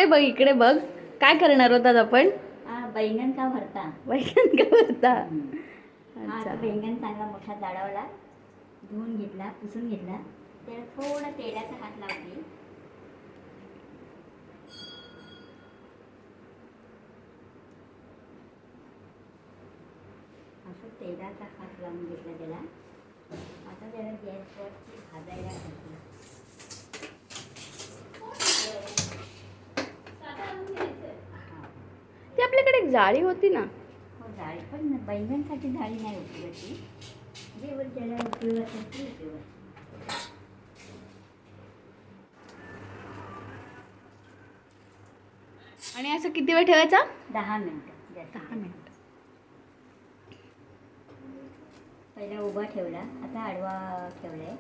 बघ इकडे बघ, काय करणार होतात आपण? बैंगन का भरता. बैंगन का भरता. अच्छा. बैंगन चांगला मोठा जाडवला, धुवून घेतला, पुसून घेतला, त्याला थोडा तेलाचा हात लावते. असं तेलाचा हात लावून घेतला त्याला. आता त्याला गॅसवरती भाजायला घातलं. ती आपल्याकडे एक जाळी होती ना. हो, जाळी पण बैंगनसाठी जाळी नाही उपयोगाची. जेव्हा त्याला उपयोग असेल ती उपयोग. आणि असं किती वेळ ठेवायचा? 10 मिनिटं. 10 मिनिट. पहिला उभा ठेवला, आता आडवा ठेवलाय.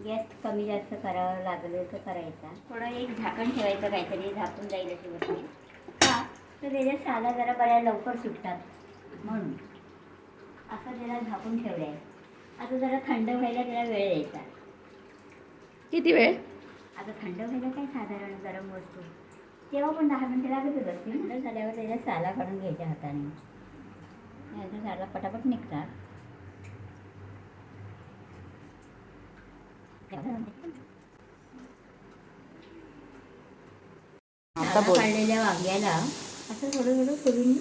गॅस कमी जास्त करावं लागलं तर करायचा. थोडं एक झाकण ठेवायचं, काहीतरी झाकून जाईल अशी वरती. का तर त्याच्या साला जरा बऱ्या लवकर सुटतात म्हणून असं त्याला झाकून ठेवलं आहे. आता जरा थंड व्हायला त्याला वेळ द्यायचा. किती वेळ? आता थंड व्हायला काय साधारण गरम वस्तू तेव्हा पण 10 मिनिटं लागतच असते. थंड झाल्यावर त्याच्या साला काढून घ्यायच्या हाताने. याचा साला पटापट निघतात. आता काढलेल्या वांग्याला असं थोडं थोडं करून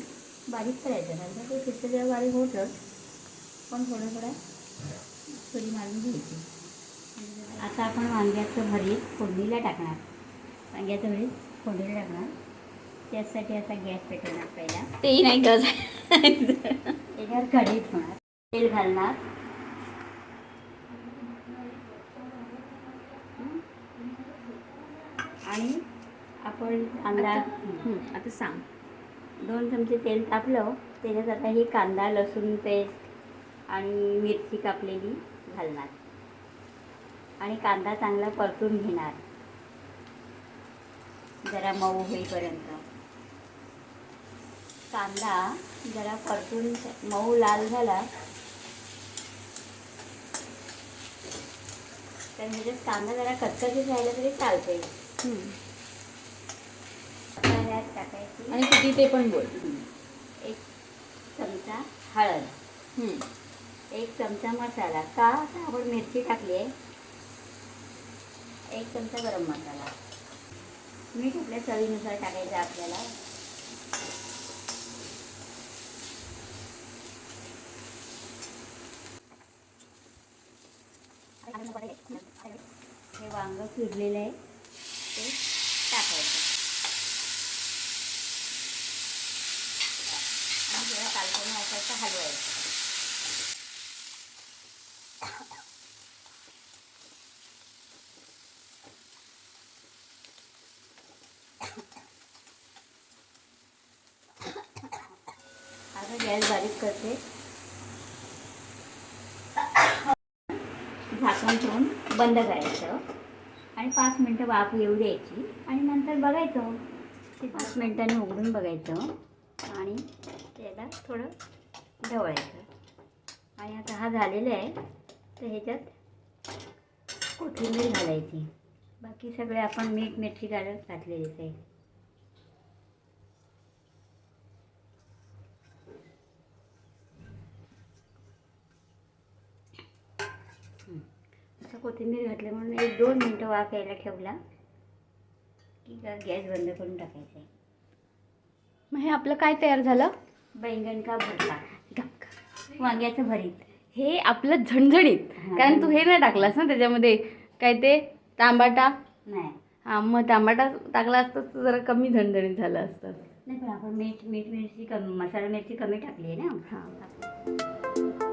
बारीक करायचं. नंतर ते फिरतं तेव्हा बारीक होतं, पण थोडं थोडं सुरी मारून घ्यायची. आता आपण वांग्याचं भरीत फोडणीला टाकणार. वांग्याचं भरीत फोडणीला टाकणार. त्यासाठी असा गॅस पेटवणार पहिला. तेही नाही गरज. त्याच्यावर कढई ठेवणार, तेल घालणार. आणि आपण कांदा आता सांग. 2 चमचे तेल टाकलं. त्याच्यात आता ही कांदा लसूण पेस्ट आणि मिरची कापलेली घालणार आणि कांदा चांगला परतून घेणार जरा मऊ होईपर्यंत. कांदा जरा परतून मऊ लाल झाला तर ह्याच्यात कांदा जरा कचकचीत राहिला तरी चालते. टाकायची आणि किती ते पण बोल. 1 चमचा हळद, 1 चमचा मसाला. का तर आपण मिरची टाकली आहे. 1 चमचा गरम मसाला. मीठ आपल्या चवीनुसार टाकायचं आपल्याला. हे वांग चिरलेलं आहे ते टाकायचं आणि थोडं कालकोनी असायचं हलवायचं. आता गॅस बारीक करते. झाकण ठेवून बंद करायचं आणि 5 मिनटं वाफ येऊ द्यायची आणि नंतर बघायचं. ते 5 मिनटांनी उघडून बघायचं आणि त्याला थोडं ढवळायचं. आणि आता हा झालेला आहे तर ह्याच्यात कोथिंबीर घालायची. बाकी सगळे आपण मीठ मिरची घातलेलीच आहे. असं कोथिंबीर घातली म्हणून 1-2 मिनटं वाफ यायला ठेवला की गॅस बंद करून टाकायचं आहे. मग हे आपलं काय तयार झालं? बैंगन का भरता, वांग्याचं भरीत. हे आपलं झणझणीत. कारण तू हे नाही टाकलास ना त्याच्यामध्ये, काय ते टमाटा नाही. हां, मग टमाटा टाकला असता तर जरा कमी झणझणीत झालं असतं. नाही पण आपण मीठ मिरची कमी, मसाला मिरची कमी टाकली आहे ना. हां.